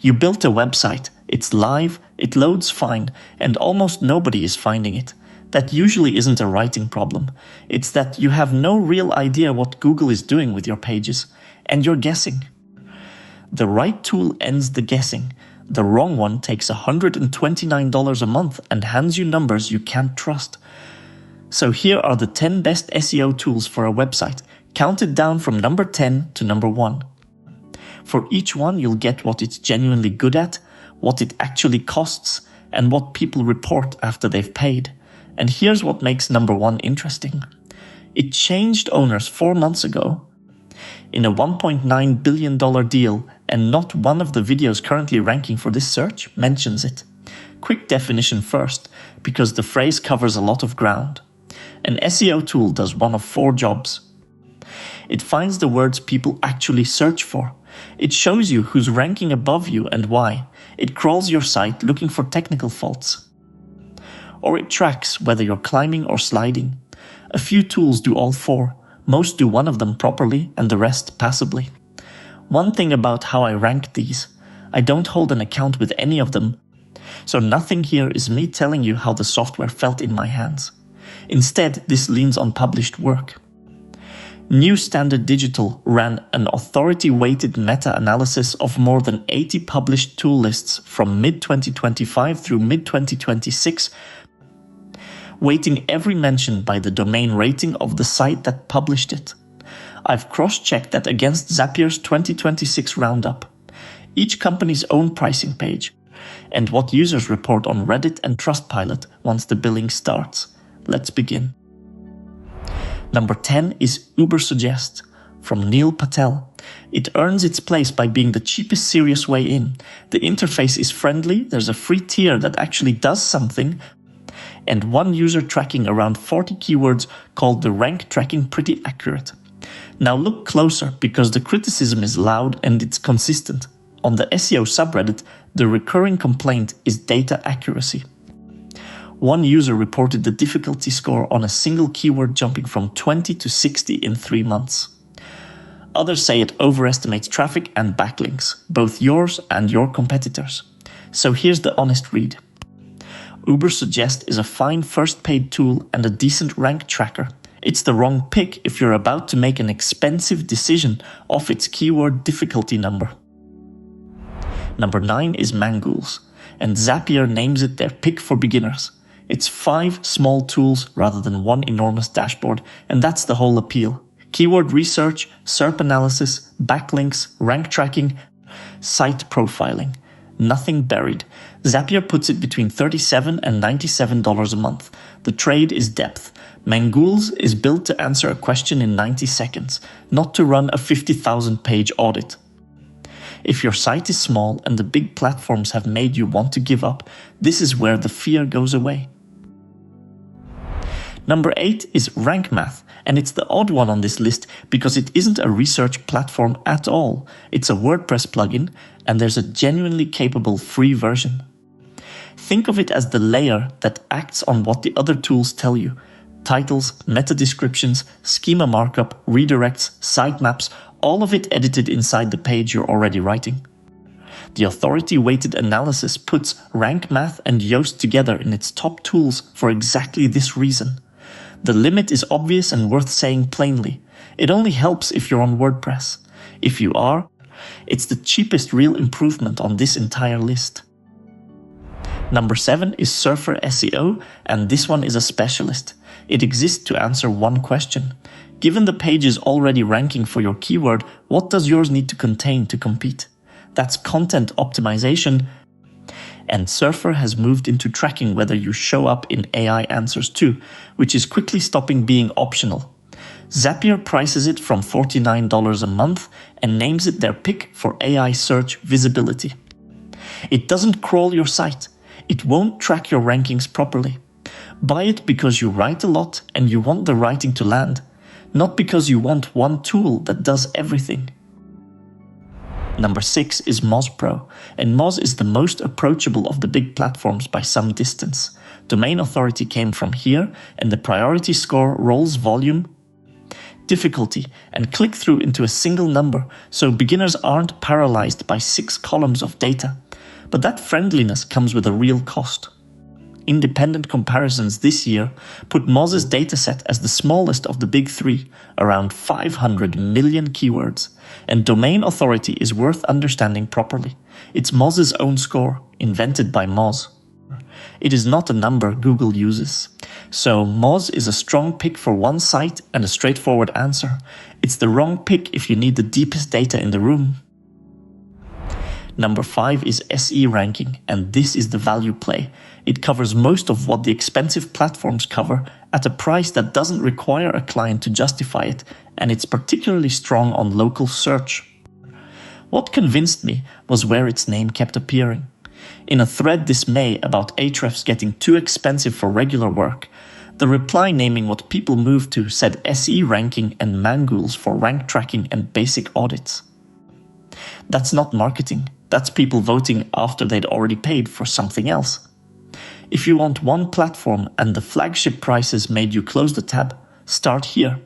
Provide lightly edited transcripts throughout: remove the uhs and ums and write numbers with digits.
You built a website, it's live, it loads fine, and almost nobody is finding it. That usually isn't a writing problem. It's that you have no real idea what Google is doing with your pages, and you're guessing. The right tool ends the guessing. The wrong one takes $129 a month and hands you numbers you can't trust. So here are the 10 best SEO tools for a website, counted down from number 10 to number 1. For each one, you'll get what it's genuinely good at, what it actually costs, and what people report after they've paid. And here's what makes number 1 interesting. It changed owners 4 months ago in a $1.9 billion deal, and not one of the videos currently ranking for this search mentions it. Quick definition first, because the phrase covers a lot of ground. An SEO tool does one of 4 jobs. It finds the words people actually search for. It shows you who's ranking above you and why. It crawls your site looking for technical faults. Or it tracks whether you're climbing or sliding. A few tools do all 4. Most do one of them properly and the rest passably. One thing about how I rank these, I don't hold an account with any of them, so nothing here is me telling you how the software felt in my hands. Instead, this leans on published work. New Standard Digital ran an authority-weighted meta-analysis of more than 80 published tool lists from mid-2025 through mid-2026, weighting every mention by the domain rating of the site that published it. I've cross-checked that against Zapier's 2026 roundup, each company's own pricing page, and what users report on Reddit and Trustpilot once the billing starts. Let's begin. Number 10 is Ubersuggest from Neil Patel. It earns its place by being the cheapest serious way in. The interface is friendly, there's a free tier that actually does something, and one user tracking around 40 keywords called the rank tracking pretty accurate. Now look closer, because the criticism is loud and it's consistent. On the SEO subreddit, the recurring complaint is data accuracy. One user reported the difficulty score on a single keyword jumping from 20 to 60 in 3 months. Others say it overestimates traffic and backlinks, both yours and your competitors. So here's the honest read. Ubersuggest is a fine first paid tool and a decent rank tracker. It's the wrong pick if you're about to make an expensive decision off its keyword difficulty number. Number 9 is Mangools, and Zapier names it their pick for beginners. It's 5 small tools rather than one enormous dashboard, and that's the whole appeal. Keyword research, SERP analysis, backlinks, rank tracking, site profiling. Nothing buried. Zapier puts it between $37 and $97 a month. The trade is depth. Mangools is built to answer a question in 90 seconds, not to run a 50,000-page audit. If your site is small and the big platforms have made you want to give up, this is where the fear goes away. Number 8 is Rank Math, and it's the odd one on this list because it isn't a research platform at all. It's a WordPress plugin, and there's a genuinely capable free version. Think of it as the layer that acts on what the other tools tell you. Titles, meta descriptions, schema markup, redirects, sitemaps, all of it edited inside the page you're already writing. The authority-weighted analysis puts Rank Math and Yoast together in its top tools for exactly this reason. The limit is obvious and worth saying plainly. It only helps if you're on WordPress. If you are, it's the cheapest real improvement on this entire list. Number 7 is Surfer SEO, and this one is a specialist. It exists to answer one question. Given the page is already ranking for your keyword, what does yours need to contain to compete? That's content optimization, and Surfer has moved into tracking whether you show up in AI answers too, which is quickly stopping being optional. Zapier prices it from $49 a month and names it their pick for AI search visibility. It doesn't crawl your site. It won't track your rankings properly. Buy it because you write a lot and you want the writing to land, not because you want one tool that does everything. Number 6 is Moz Pro, and Moz is the most approachable of the big platforms by some distance. Domain authority came from here, and the priority score rolls volume difficulty, and click-through into a single number, so beginners aren't paralyzed by 6 columns of data. But that friendliness comes with a real cost. Independent comparisons this year put Moz's dataset as the smallest of the big 3, around 500 million keywords, and domain authority is worth understanding properly. It's Moz's own score, invented by Moz. It is not a number Google uses. So Moz is a strong pick for one site and a straightforward answer. It's the wrong pick if you need the deepest data in the room. Number 5 is SE ranking, and this is the value play. It covers most of what the expensive platforms cover at a price that doesn't require a client to justify it, and it's particularly strong on local search. What convinced me was where its name kept appearing. In a thread this May about Ahrefs getting too expensive for regular work, the reply naming what people moved to said SE ranking and Mangools for rank tracking and basic audits. That's not marketing. That's people voting after they'd already paid for something else. If you want one platform and the flagship prices made you close the tab, start here.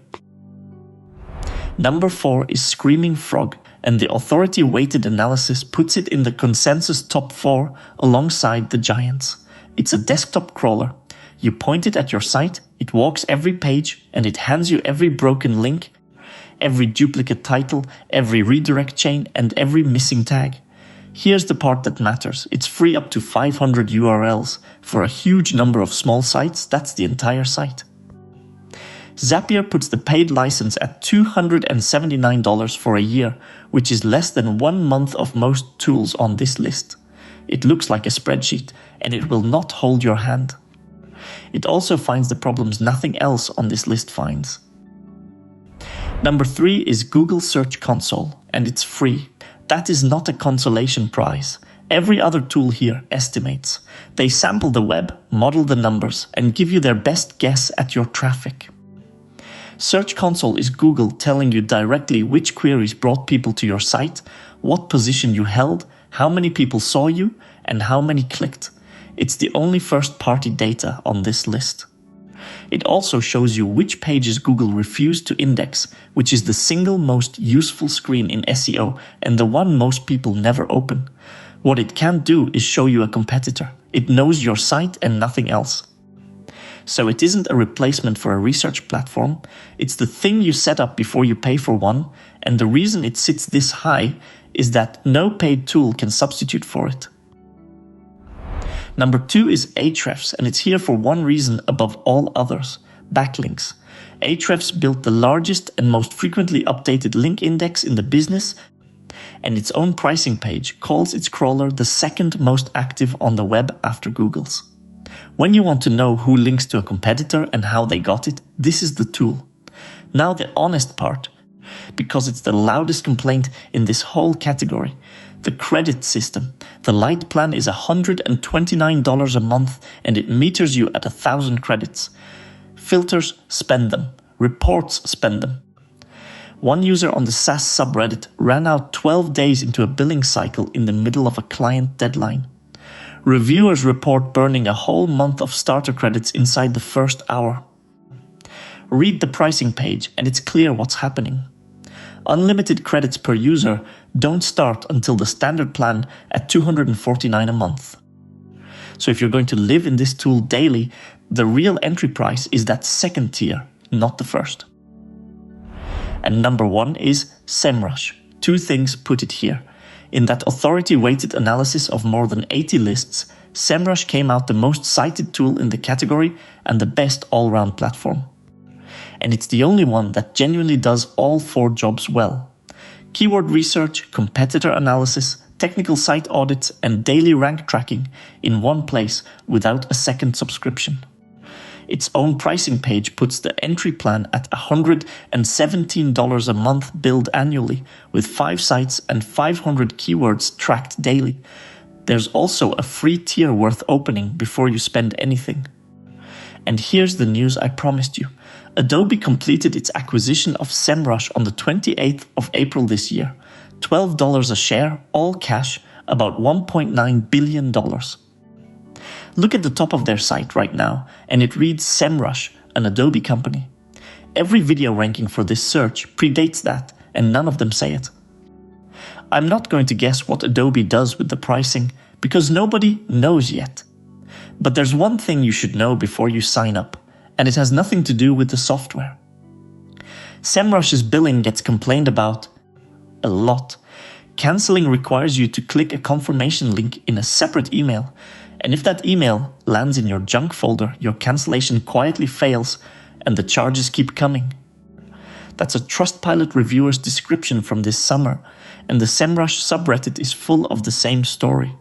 Number 4 is Screaming Frog, and the authority-weighted analysis puts it in the consensus top 4 alongside the giants. It's a desktop crawler. You point it at your site, it walks every page, and it hands you every broken link, every duplicate title, every redirect chain, and every missing tag. Here's the part that matters. It's free up to 500 URLs. For a huge number of small sites, that's the entire site. Zapier puts the paid license at $279 for a year, which is less than 1 month of most tools on this list. It looks like a spreadsheet, and it will not hold your hand. It also finds the problems nothing else on this list finds. Number 3 is Google Search Console, and it's free. That is not a consolation prize. Every other tool here estimates. They sample the web, model the numbers, and give you their best guess at your traffic. Search Console is Google telling you directly which queries brought people to your site, what position you held, how many people saw you, and how many clicked. It's the only first-party data on this list. It also shows you which pages Google refused to index, which is the single most useful screen in SEO and the one most people never open. What it can't do is show you a competitor. It knows your site and nothing else. So it isn't a replacement for a research platform. It's the thing you set up before you pay for one, and the reason it sits this high is that no paid tool can substitute for it. Number 2 is Ahrefs, and it's here for one reason above all others: backlinks. Ahrefs built the largest and most frequently updated link index in the business, and its own pricing page calls its crawler the second most active on the web after Google's. When you want to know who links to a competitor and how they got it, this is the tool. Now the honest part, because it's the loudest complaint in this whole category. The credit system. The light plan is $129 a month, and it meters you at 1,000 credits. Filters, spend them. Reports, spend them. One user on the SaaS subreddit ran out 12 days into a billing cycle in the middle of a client deadline. Reviewers report burning a whole month of starter credits inside the first hour. Read the pricing page, and it's clear what's happening. Unlimited credits per user don't start until the standard plan at $249 a month. So if you're going to live in this tool daily, the real entry price is that second tier, not the first. And number 1 is SEMrush. 2 things put it here. In that authority-weighted analysis of more than 80 lists, SEMrush came out the most cited tool in the category and the best all-round platform. And it's the only one that genuinely does all 4 jobs well. Keyword research, competitor analysis, technical site audits, and daily rank tracking in one place without a second subscription. Its own pricing page puts the entry plan at $117 a month billed annually, with 5 sites and 500 keywords tracked daily. There's also a free tier worth opening before you spend anything. And here's the news I promised you. Adobe completed its acquisition of SEMrush on the 28th of April this year. $12 a share, all cash, about $1.9 billion. Look at the top of their site right now, and it reads SEMrush, an Adobe company. every video ranking for this search predates that, and none of them say it. I'm not going to guess what Adobe does with the pricing, because nobody knows yet. But there's one thing you should know before you sign up, and it has nothing to do with the software. SEMrush's billing gets complained about a lot. Canceling requires you to click a confirmation link in a separate email, and if that email lands in your junk folder, your cancellation quietly fails and the charges keep coming. That's a Trustpilot reviewer's description from this summer, and the SEMrush subreddit is full of the same story.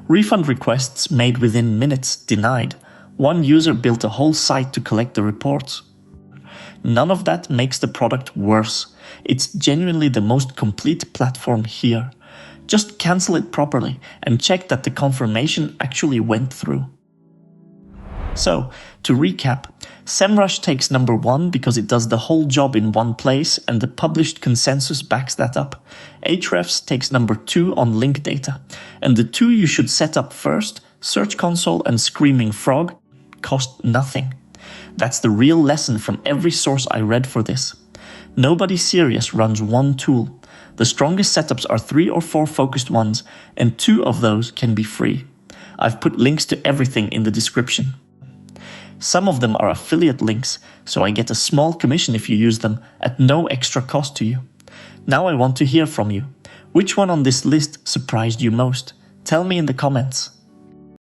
Refund requests made within minutes denied. One user built a whole site to collect the reports. None of that makes the product worse. It's genuinely the most complete platform here. Just cancel it properly and check that the confirmation actually went through. So, to recap, SEMrush takes number 1 because it does the whole job in one place and the published consensus backs that up. Ahrefs takes number 2 on link data, and the two you should set up first, Search Console and Screaming Frog, cost nothing. That's the real lesson from every source I read for this. Nobody serious runs one tool. The strongest setups are 3 or 4 focused ones, and 2 of those can be free. I've put links to everything in the description. Some of them are affiliate links, so I get a small commission if you use them at no extra cost to you. Now I want to hear from you. Which one on this list surprised you most? Tell me in the comments.